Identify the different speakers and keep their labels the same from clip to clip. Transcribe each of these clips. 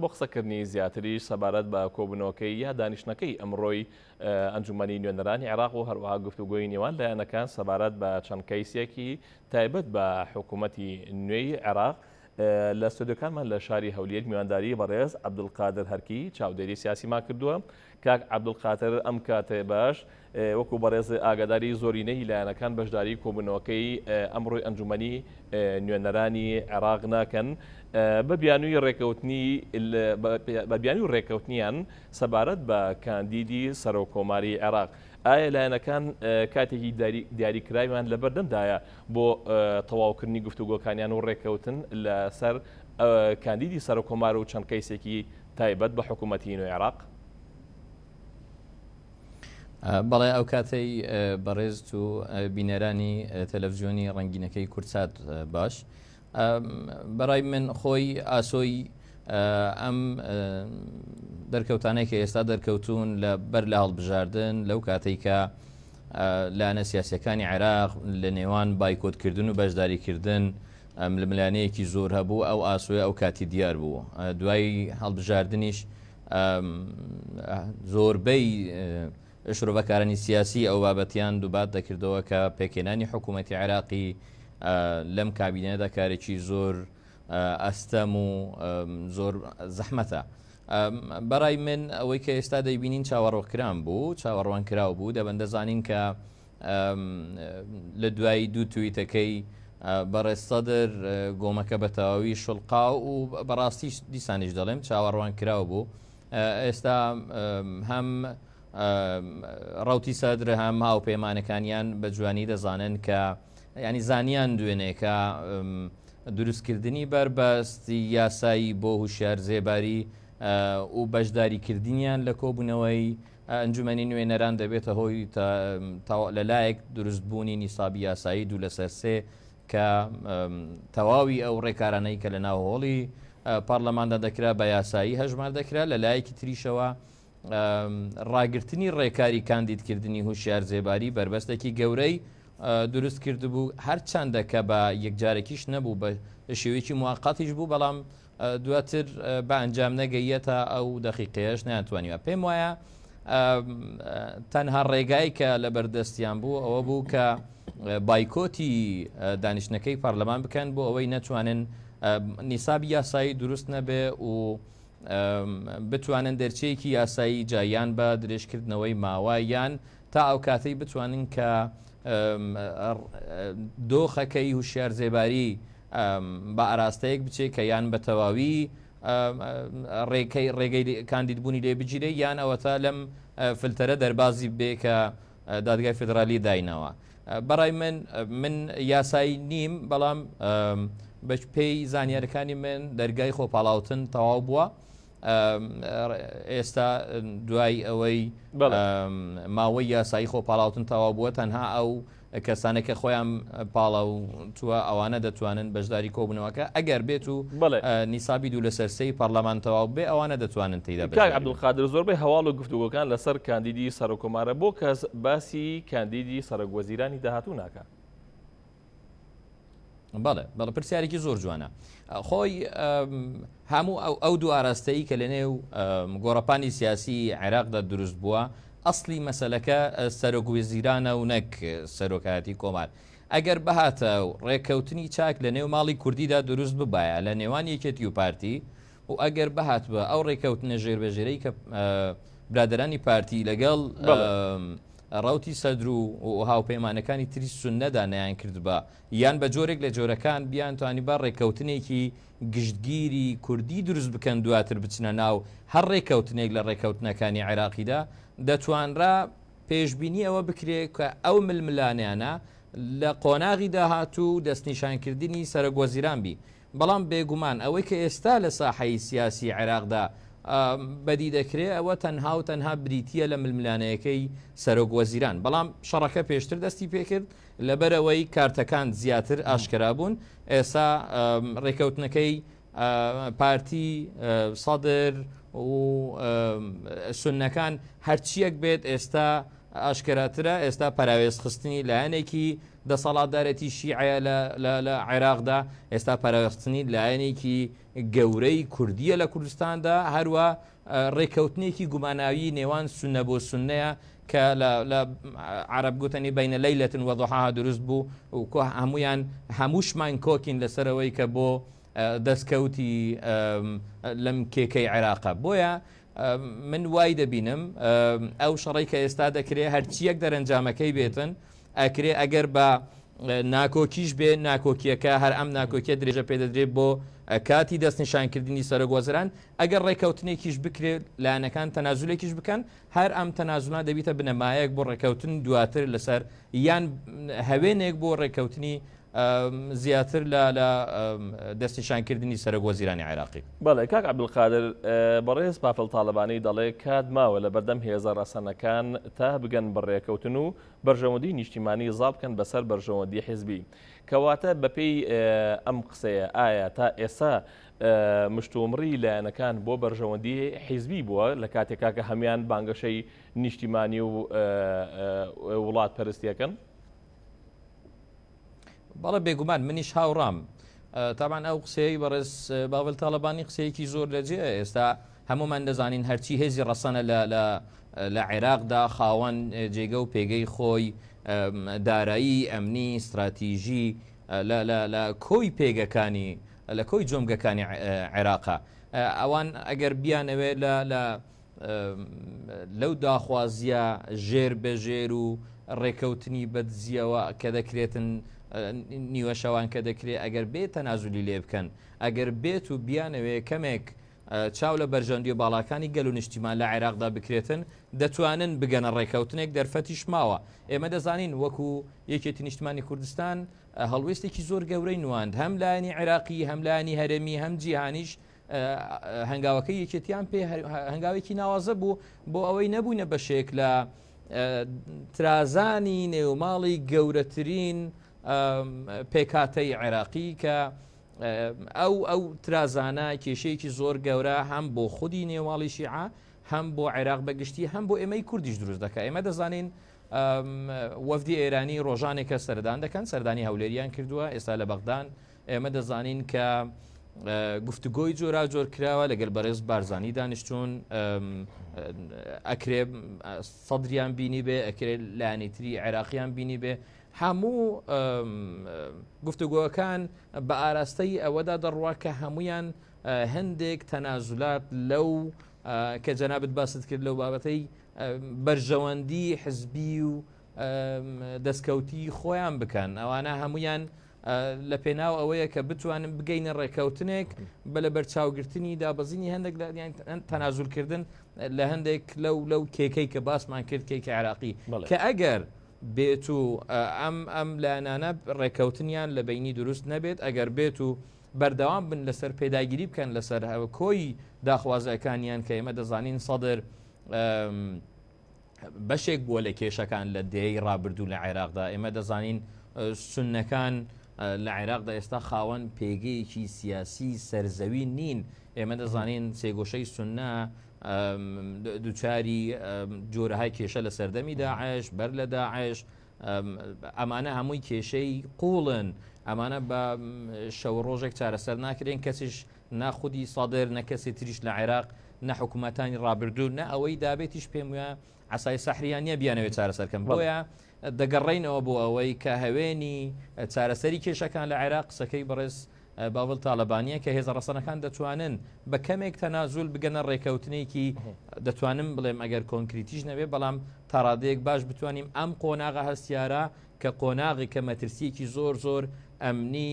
Speaker 1: بۆ قسەکردنی زیاتریش سەبارەت بە کۆبوونەوەکەی یا دانیشتنەکەی ئەمڕۆی ئەنجومەنی نوێنەرانی عێراق و هەروەها گفتوگۆی نێوان لایەنەکان سەبارەت بە چەند کەیسێکی تایبەت بە حکوومەتی نوێی عێراق لە ستودیۆکانمان لە شاری هەولێر میوانداری بەڕێز عەبدولقادر هەرکی چاودێری سیاسیمان کردووە. کاک عەبدولقادر ئەم کاتێ باش وەکو بەڕێز ئاگاداری زۆرینەی لایەنەکان بەشداری کۆبوونەوەکەی ئەمڕۆی ئەنجومەنی نوێنەرانی عێراق ناکەن بە بیانووی ڕێکەوتنیان سەبارەت بە کاندیدی سەرۆکۆماری عێراق. ئایا لایەنەکان کاتێکی دیاریکراویان لەبەردەمدایە بۆ تەواوکردنی گفتوگۆکانیان و ڕێکەوتن لەسەر کاندیدی سەرۆکۆمار و چەند کەیسێکی تایبەت بە حکوومەتی نوێی عێراق؟
Speaker 2: بەڵێ ئەو کاتەی بەڕێز و بینەرانی تەلەڤیزیۆنی ڕەنگینەکەی کورتسات باش بەڕای من خۆی ئاسۆی ئەم دەرکەوتانەی کە ئێستا دەرکەوتون لە بەر لە هەڵبژاردن لەو کاتێک کە لایەنە سیاسیەکانی عێراق لە نێوان بایکۆتکردن و بەشداریکردن لە ملانەیەکی زۆر هەبوو ئەو ئاسۆی ئەو کاتی دیار بوو. دوای هەڵبژاردنیش زۆربەی شرۆڤەکارانی سیاسی ئەو بابەتیان دووبات دەکردەوە کە پێکێنانی حکوومەتی عێراقی لەم کابینەدا کارێکی زۆر ئەستەم و زۆر زەحمەتە. بەڕای من ئەوەی کە ئێستا دەیبینین چاوەڕۆکران بوو چاوەڕوان کراو بوو دەبەندەزانین کە لە دوای دوو تویتەکەی بەڕێز سەدر گۆمەکە بە تەواوی شڵقا و بەڕاستیش دیسانیش دەڵێم چاوەڕوان کراو بوو. ئێستا هەم ڕوتی سەدر هەم هاوپەیمانەکانیان بە جوانی دەزانن کە ینی زانیان دوێنێکە دروستکردنی بربەستی یاسایی بۆ هوشیار زێباری و بەشداریکردنیان لە کۆبوونەوەی ئەنجومەنی نوێنەران دەبێتە هۆی لەلایەک دروستبوونی نیسابی یاسایی دوو لەسەر سێ کە تەواوی ئەو ڕێکارانەی کە لە ناو هۆڵی پارلەماندا دەکرا بە یاسایی هەژمار دەکرا لەلایەکی تریشەوە ڕاگررتنی ڕێکاری کاندیدکردنی هوشیار زێباری بربەستێکی گەورەی دروست کرد بوو هەرچەندە کە بە یەکجارێکیش نەبوو بە شێوەیەکی موقتیش بوو بەڵام دواتر بە ئەنجام نەگەیەتە ئەو دەقیقەیەش ناتوانیوە. پێم وایە تەنها ڕێگای کە لە بەردەستیان بوو ئەوە بوو کە بایکۆتی دانیشتنەکەی پارلەمان بکەن بۆ ئەوەی نەتوانن نیسابی یاسایی دروست نەبێ و بتوانن دەرچەیەکی یاسایی جایان بە درێژکردنەوەی ماواییان تا ئەو کاتەی بتوانن کە دۆخەکەی هوشیار زێباری بە ئاراستەیەک بچێت کە یان بە تەواوی ڕێگەی کاندیدبوونی لێ بگیرێ یان ئەوەتا لەم فلتەرە دەربازی بێ کە دادگای فدرالی داینەوە. بەڕای من یاسایی نیم بەڵام بە پێی زانیارەکانی من دەرگای خۆپاڵاوتن تەواو بووە. ئێستا دوای ئەوەی ماوەی یاسایی خۆپاڵاوتن تەواو بووە تەنها ئەو کەسانێکە خۆیان پاڵاوتووە ئەوانە دەتوانن بەشداری کۆبوونەوەکە ئەگەر بێت و نیسابی دوو لەسەر سێی پەرلەمان تەواو بێ ئەوانە دەتوانن تێیدا بێت.
Speaker 1: عەبدولقادر زۆربەی هەواڵ و گفتوگۆکان لەسەر کاندیدی سەرۆکۆمارە بۆ کەس باسی کاندیدی سەرۆکوەزیرانی داهاتوو ناکە.
Speaker 2: بەڵێ پرسیارێکی زۆر جوانە. خۆی هەموو ئەو دوو ئاراستەیی کە لە نێو گۆڕەپانی سیاسی عێراقدا دروست بووە ئەسڵی مەسەلەکە سەرۆکوەزیرانە و نەک سەرۆکایەتی کۆمار. ئەگەر بەهاتە ڕێککەوتنی چاک لە نێو ماڵی کوردیدا دروست ببایە لە نێوان یەکێتی و پارتی و ئەگەر بەهات بە ئەو ڕێککەوتنە ژێربەژێرەی کە برادرانی پارتی لەگەڵ ڕوتی سەدر و هاوپەیمانەکانی تری سونەدا نەیان کرد بە یان بە جۆرێک لە جۆرەکان بیان توانی بە ڕێککەوتنێکی گشتگیری کوردی دروست بکەن دواتر بچنە ناو هەر ڕێککەوتنێک لە ڕێککەوتنەکانی عێراقیدا دەتوانرا پێشببینی ئەوە بکرێت کە ئەو ململانیانە لە قۆناغی داهاتوو دەستنیشانکردنی سەرۆکوەزیران بی. بەڵام بێگومان ئەوەی کە ئێستا لە ساحەی سیاسی عێراقدا بەدی دەکرێت ئەوە تەنها و تەنها بریتیە لە ململانەیەکەی سەرۆکوەزیران. بەڵام شەڕەکە پێشتر دەستی پێکرد لەبەرەوەی کارتەکان زیاتر ئاشکرا بوون. ئێستا ڕێککەوتنەکەی پارتی سەدر و سونەکان هەرچیەک بێت ئێستا ئاشکراترە ئێستا پاراوێز خستنی لایەنێکی دەسەڵاتدارەتی شیعە لە عێراقدا ئێستا پاراوێستنی لایەنێکی گەورەی کوردیە لە کوردستاندا هەروە ڕێکەوتنێکی گوماناوی نێوان سونە بۆ سونەیە کە لە عرب گوتنی بینە لەیلەتن وەضحاها دروست بوو و هەمویان هەمووشمان کۆکین لەسەرەوەی کە بۆ دەستکەوتی لەم کێکەی عێراقا بۆیە من وای دەبینم ئەو شەڕی کە ئێستا دەکرێت هەرچیەک دەرەنجامەکەی بێتن ئەکرێ ئەگەر بە ناکۆکیش بێ ناکۆکیەکە هەر ئەم ناکۆکیە درێژە پێدەدرێت بۆ کاتی دەستنیشانکردنی سەرۆگوەزران ئەگەر ڕێکەوتنێکیش بکرێت لایەنەکان تەنازولێکیش بکەن هەر ئەم تەنازولان دەبیتە بنەمایەک بۆ ڕێکەوتن دواتر لەسەر یان هەوێنێک بۆ ڕێکەوتنی زیاتر لە دەستنیشانکردنی سەرۆگوەزیرانی عێراقی.
Speaker 1: بەڵێ کاک عەبدولقادر بەڕێز پافڵ تاڵەبانی دەڵێ کات ماوە لە بەردەم هێزە ڕەسەنەکان تا بگەن بەڕێکەوتن و بەرژەوەندی نیشتیمانی زاڵ بکەن بەسەر بەرژەوەندی حیزبی کەواتە بەپێی ئەم قسەیە ئایا تا ئێستا مشتومڕی لایەنەکان بۆ بەرژەوەندی حیزبی بووە لە کاتێکا کە هەمان بانگەشەی نیشتیمانی و وڵات پەرستیەکەن؟
Speaker 2: بەڵە بێگومان منیش هاوڕام تاوان ئەو قسەی بەڕێز باوەل تاڵەبانی قسەیەکی زۆر لەجێ ئێستا هەمومان دەزانین هەرچی هێزی ڕەسەنە لە عێراقدا خاوەن جێگە و پێگەی خۆی دارایی ئەمنی استراتیژی لە کۆی پێگەکانی لە کۆی جۆمگەکانی عێراقا ئەوان ئەگەر بیانەوێ لەو داخوازیە ژێر بەژێر و ڕێکەوتنی بەدزیەوە کە دەکرێتن نیوە شەوان کە دەکرێت ئەگەر بێت تەنازولی لێ بکەن ئەگەر بێت و بیانەوێ کەمێک چاو لە بەرژەندی و باڵاکانی گەل و نیشتیمان لە عێراقدا بکرێتن دەتوانن بگەنە ڕێکەوتنێک دەرفەتیش ماوە ئێمە دەزانین وەکو یەکێتی نیشتیمانی کوردستان هەڵوێستێکی زۆر گەورەی نواند هەم لایەنی عێراقی هەم لایەنی هەرێمی هەم جیهانیش هەنگاوەکەی یەکێتیان پێ هەنگاوێکی ناوازە بوو بۆ ئەوەی نەبوونە بەشێک لە ترازانی نێوماڵی گەورەترین پێکاتەی عێراقی کە ئەو ترازانە کێشەیەکی زۆر گەورە هەم بۆ خودی نێواڵی شیعە هەم بۆ عێراق بەگشتی هەم بۆ ئێمەی کوردیش دروست دەکات ئێمە دەزانین وەفدی ئێرانی ڕۆژانێکە سەردان دەکەن سەردانی هەولێریان کردووە ئێستا لە بەغدان ئێمە دەزانین کە گفتوگۆی جۆرا جۆر کراوە لەگەڵ بەڕێز بارزانی دانیشتوون ئەکرێ سەدریان بینی بێ ئەکرێ لایەنیتری عێراقیان بینی بێ هەموو گفتوگۆەکان بە ئاراستەی ئەوەدا دەڕوا کە هەمویان هەندێک تەنازولات لەو کە جەنابەت باست کرد لەو بابەتەی بەرژەوەندی حزبی و دەستکەوتی خۆیان بکەن ئەوانە هەمویان لە پێناو ئەوەیە کە بتوانن بگەینە ڕێکەوتنێک بە لە بەرچاوگرتنی دابەزینی هەندێک تەنازولکردن لە هەندێک لەو کێکەی کە باسمان کرد کێکی عێراقی کە ئەگەر بێت و ئەم لایەنانە ڕێکەوتنیان لە بینی دروست نەبێت ئەگەر بێت و بەردەوام بن لەسەر پێداگیری بکەن لەسەر کۆی داخوازەکانیان کە ئێمە دەزانین سەدر بەشێک بووە لە کێشەکان لە دێی ڕابردوو لە عێراقدا ئێمە دەزانین سونەکان لە عێراقدا ئێستا خاوەن پێگەیەکی سیاسی سەرزەوی نین ئێمە دەزانین سێگۆشەی سونە دووچاری جۆرەهای کێشە لە سەردەمی داعش بەر لە داعش ئەمانە هەمووی کێشەی قوڵن ئەمانە بە شەو ڕۆژێک چارەسەر ناکرێن کەسیش ناخودی سەدر نە کەسی تریش لە عێراق نە حکوومەتانی ڕابردوو نە ئەوەی دابێتیش پێم وایە عەسای سەحریان نییە بیانەوێت چارەسەرکەم بۆیە دەگەڕێینەوە بۆ ئەوەی کە هەوێنی چارەسەری کێشەکان لە عێراق قسەکەی بەڕێز باوەڵ تاڵەبانیە کە هێزە ڕەسەنەکان دەتوانن بە کەمێک تەنازول بگەنە ڕێکەوتنێکی دەتوانم بڵێم ئەگەر کۆنکریتیش نەبێ بەڵام تاڕادەیەک باش بتوانیم ئەم قۆناغە هەستیارە کە قۆناغی کە مەترسیەکی زۆر زۆر ئەمنی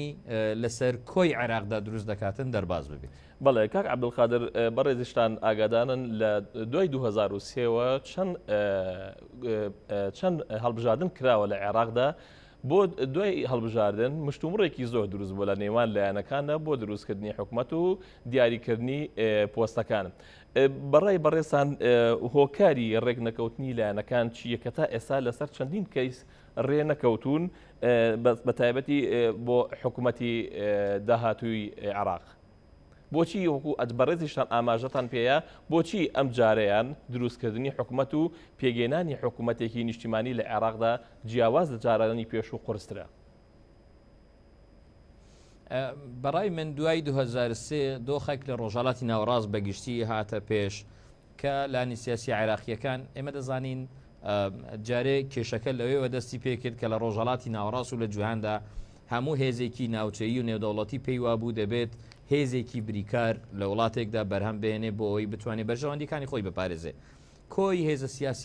Speaker 2: لەسەر کۆی عێراقدا دروست دەکاتن دەرباز ببێت.
Speaker 1: بەڵێ کاک عەبدولقادر بەڕێزیشتان ئاگادانن لە دوای 2023ەوە چەند هەڵبژاردن کراوە لە عێراقدا بۆ دوای هەڵبژاردن مشتومڕێکی زۆر دروست بوو لە نێوان لایەنەکانە بۆ دروستکردنی حکوومەت و دیاریکردنی پۆستەکان. بەڕای بەڕێستان هۆکاری ڕێک نەکەوتنی لایەنەکان چییە کە تا ئێستا لەسەر چەندین کەیس ڕێ نەکەوتون بە تایبەتی بۆ حکوومەتی داهاتووی عێراق؟ بۆچی وەکو بەڕێزیشان ئاماژەتان پێەیە بۆچی ئەم جارەیان دروستکردنی حکوومەت و پێگەێنانی حکوومەتێکی نیشتیمانی لە عێراقدا جیاواز لە جارانی پێش و قورسترە؟
Speaker 2: بەڕای من دوای 2003 دۆخێک لە ڕۆژهەڵاتی ناوەڕاست بەگشتی هاتە پێش کە لانی سیاسی عێراقیەکان ئێمە دەزانین جارێ کێشەکە لەوەیەوە دەستی پێکرد کە لە ڕۆژهەڵاتی ناوەڕاست و لە جوهاندا هەموو هێزێکی ناوچەیی و نێودەوڵەتی پێیوا بوو دەبێت هێزێکی بریکار لە وڵاتێکدا بەرهەم بێنێ بۆ ئەوی بتوانێت بەرژەوەندیەکانی خۆی بپارێزێ. کۆی هێزە سیاسی